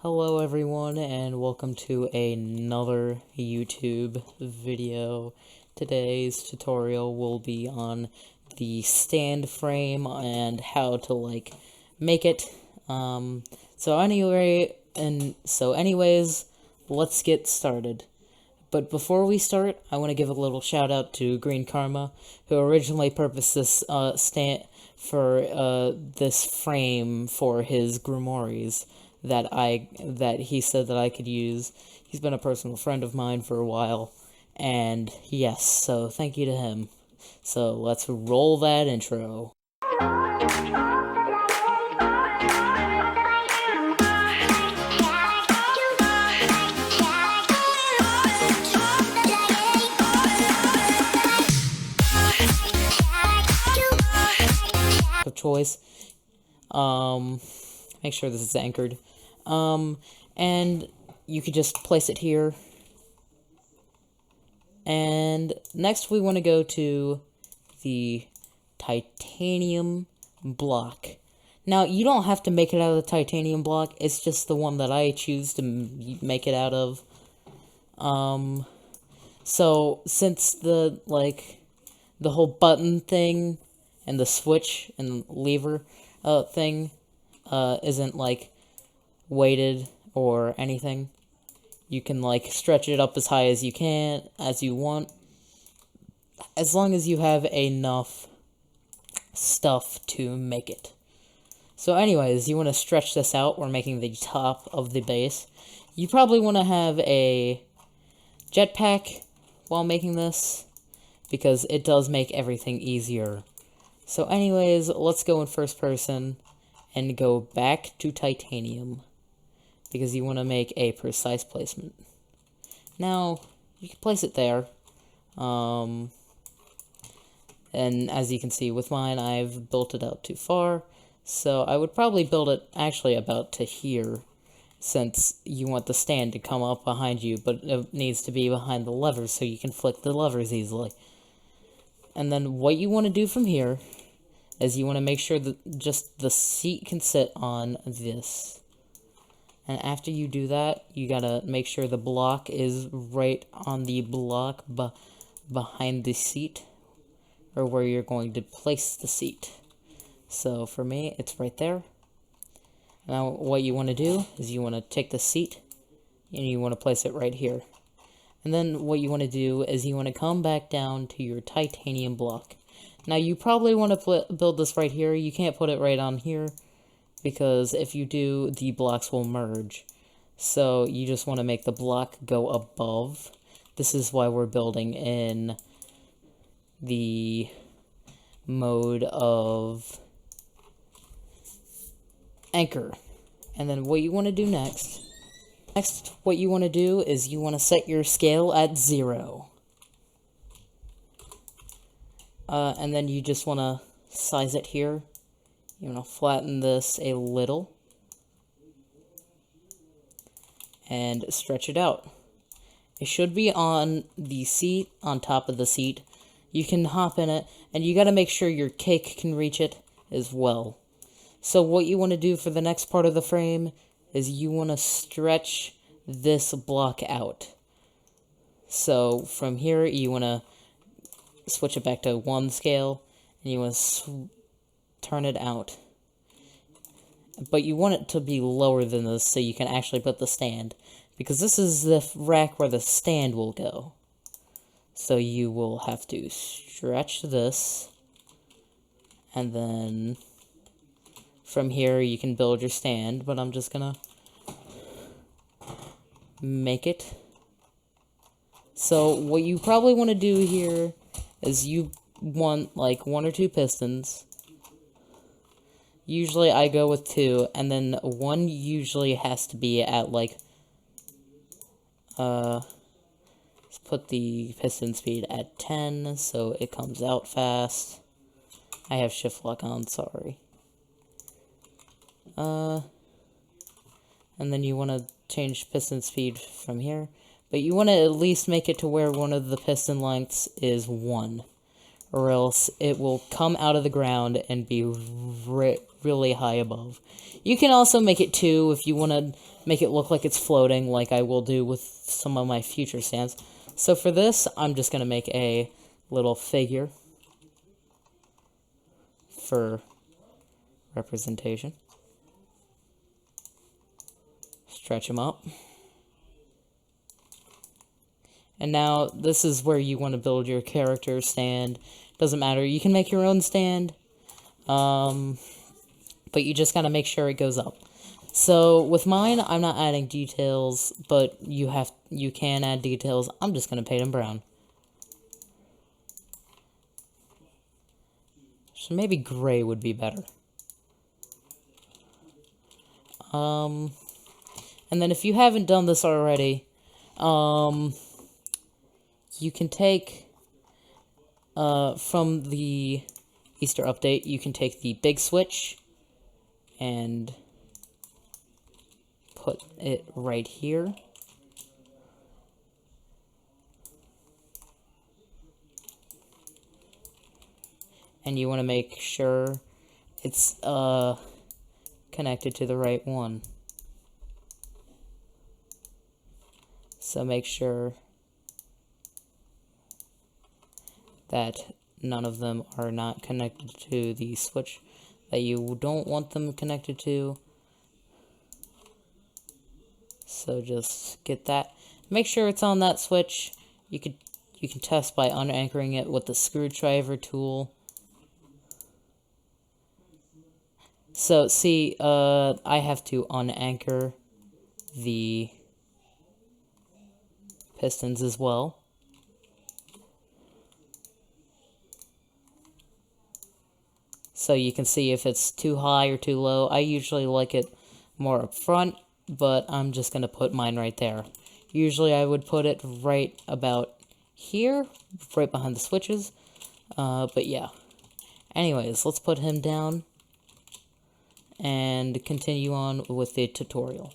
Hello everyone and welcome to another YouTube video. Today's tutorial will be on the stand frame and how to make it. Anyways, let's get started. But before we start, I want to give a little shout out to Green Karma, who originally purposed this this frame for his grimoires that he said that I could use. He's been a personal friend of mine for a while, and yes, so thank you to him. So let's roll that intro. Of choice. Make sure this is anchored. And you could just place it here. And next we want to go to the titanium block. Now, you don't have to make it out of the titanium block, it's just the one that I choose to make it out of. So since the whole button thing and the switch and lever thing isn't weighted or anything, you can stretch it up as high as you want, as long as you have enough stuff to make it. So anyways, you want to stretch this out. We're making the top of the base. You probably want to have a jetpack while making this, because it does make everything easier. So anyways, let's go in first person and go back to titanium, because you want to make a precise placement. Now, you can place it there. And as you can see with mine, I've built it out too far. So I would probably build it actually about to here, since you want the stand to come up behind you, but it needs to be behind the levers so you can flick the levers easily. And then what you want to do from here is you want to make sure that just the seat can sit on this. And after you do that, you gotta make sure the block is right on the block behind the seat, or where you're going to place the seat. So for me, it's right there. Now what you want to do is you want to take the seat and you want to place it right here. And then what you want to do is you want to come back down to your titanium block. Now you probably want to build this right here. You can't put it right on here, because if you do, the blocks will merge. So you just want to make the block go above. This is why we're building in the mode of anchor. And then what you want to do next, what you want to do is you want to set your scale at 0. And then you just want to size it here. You want to flatten this a little and stretch it out. It should be on the seat, on top of the seat. You can hop in it, and you got to make sure your cake can reach it as well. So what you want to do for the next part of the frame is you want to stretch this block out. So from here, you want to switch it back to 1 scale, and you want to turn it out. But you want it to be lower than this so you can actually put the stand, because this is the rack where the stand will go. So you will have to stretch this, and then from here you can build your stand, but I'm just gonna make it. So what you probably want to do here is you want 1 or 2 pistons. Usually I go with 2, and then 1 usually has to be at let's put the piston speed at 10 so it comes out fast. I have shift lock on, sorry. And then you want to change piston speed from here, but you want to at least make it to where one of the piston lengths is 1, or else it will come out of the ground and be really high above. You can also make it 2 if you want to make it look like it's floating, like I will do with some of my future stands. So for this, I'm just going to make a little figure for representation. Stretch them up. And now, this is where you want to build your character stand. Doesn't matter, you can make your own stand. But you just gotta make sure it goes up. So, with mine, I'm not adding details, but you can add details. I'm just gonna paint them brown. So maybe gray would be better. And then if you haven't done this already, you can take, from the Easter update, you can take the big switch and put it right here. And you want to make sure it's, connected to the right one. So make sure that none of them are not connected to the switch that you don't want them connected to. So just get that. Make sure it's on that switch. You can test by unanchoring it with the screwdriver tool. So see, I have to unanchor the pistons as well. So you can see if it's too high or too low. I usually like it more up front, but I'm just going to put mine right there. Usually I would put it right about here, right behind the switches. But yeah. Anyways, let's put him down and continue on with the tutorial.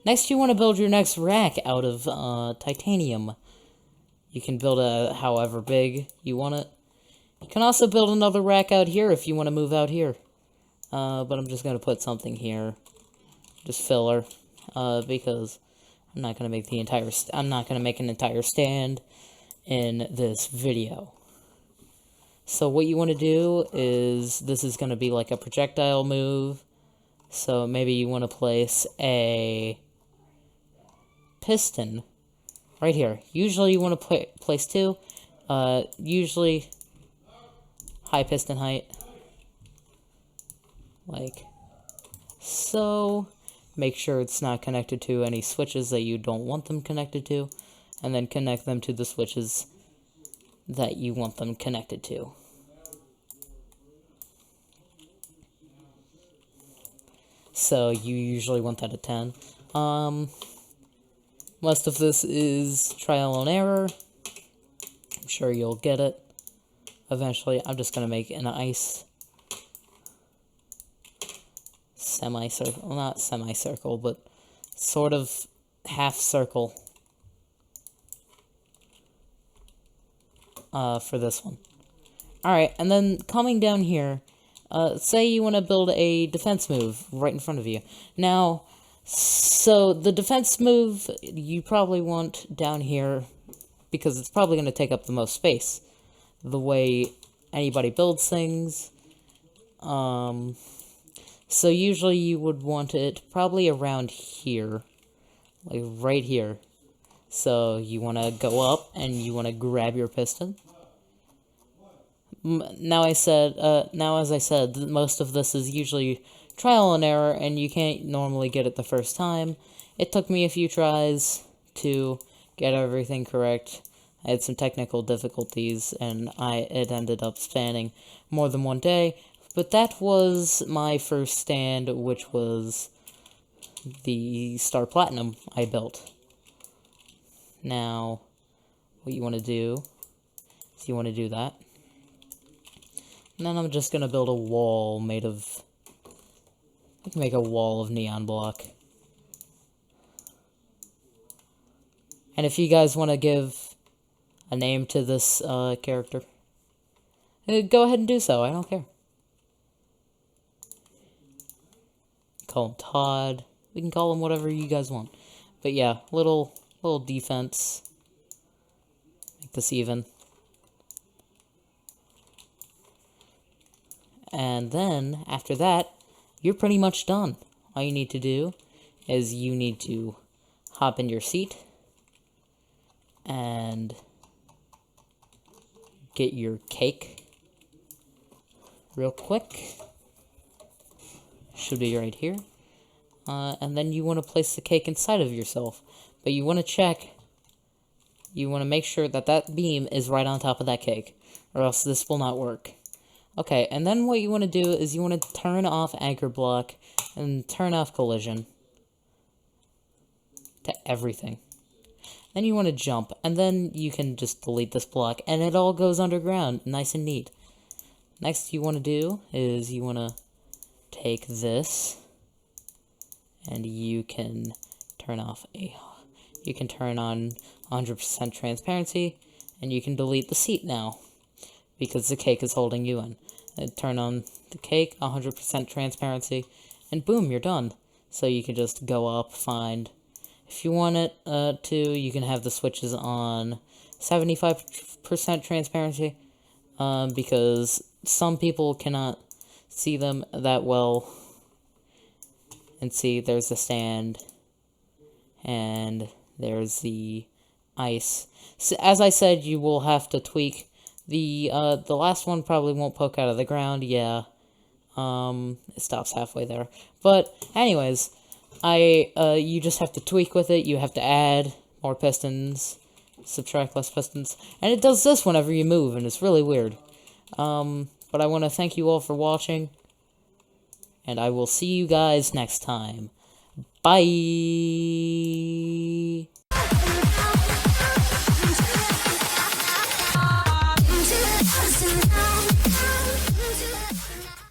Next you want to build your next rack out of titanium. You can build it however big you want it. You can also build another rack out here if you want to move out here. But I'm just going to put something here. Just filler. Because I'm not going to make the entire... I'm not going to make an entire stand in this video. So what you want to do is... This is going to be like a projectile move. So maybe you want to place a piston right here. Usually you want to place 2. Usually... high piston height, like so. Make sure it's not connected to any switches that you don't want them connected to, and then connect them to the switches that you want them connected to. So you usually want that at 10. Most of this is trial and error. I'm sure you'll get it eventually. I'm just going to make an ice semicircle, not semicircle, but sort of half circle for this one. Alright, and then coming down here, say you want to build a defense move right in front of you. Now, so the defense move you probably want down here because it's probably going to take up the most space. The way anybody builds things. So usually you would want it probably around here. Like right here. So you want to go up and you want to grab your piston. Now as I said, most of this is usually trial and error and you can't normally get it the first time. It took me a few tries to get everything correct. I had some technical difficulties, and it ended up spanning more than one day. But that was my first stand, which was the Star Platinum I built. Now, what you want to do is you want to do that. And then I'm just going to build a wall made of... I can make a wall of neon block. And if you guys want to give a name to this character, go ahead and do so. I don't care. call him Todd. We can call him whatever you guys want. But yeah, little defense. Make this even. And then, after that, you're pretty much done. All you need to do is you need to hop in your seat and get your cake real quick. Should be right here. And then you want to place the cake inside of yourself. But you want to check, you want to make sure that that beam is right on top of that cake, or else this will not work. Okay, and then what you want to do is you want to turn off anchor block and turn off collision to everything. Then you want to jump, and then you can just delete this block, and it all goes underground, nice and neat. Next you want to do is you want to take this, and you can turn on 100% transparency, and you can delete the seat now, because the cake is holding you in. And turn on the cake, 100% transparency, and boom, you're done. So you can just go up, find. If you want it to, you can have the switches on 75% transparency, because some people cannot see them that well. And see, there's the stand, and there's the ice. So, as I said, you will have to tweak. The last one probably won't poke out of the ground, yeah. It stops halfway there. But, anyways, you just have to tweak with it. You have to add more pistons, subtract less pistons, and it does this whenever you move, and it's really weird. But I want to thank you all for watching, and I will see you guys next time. Bye!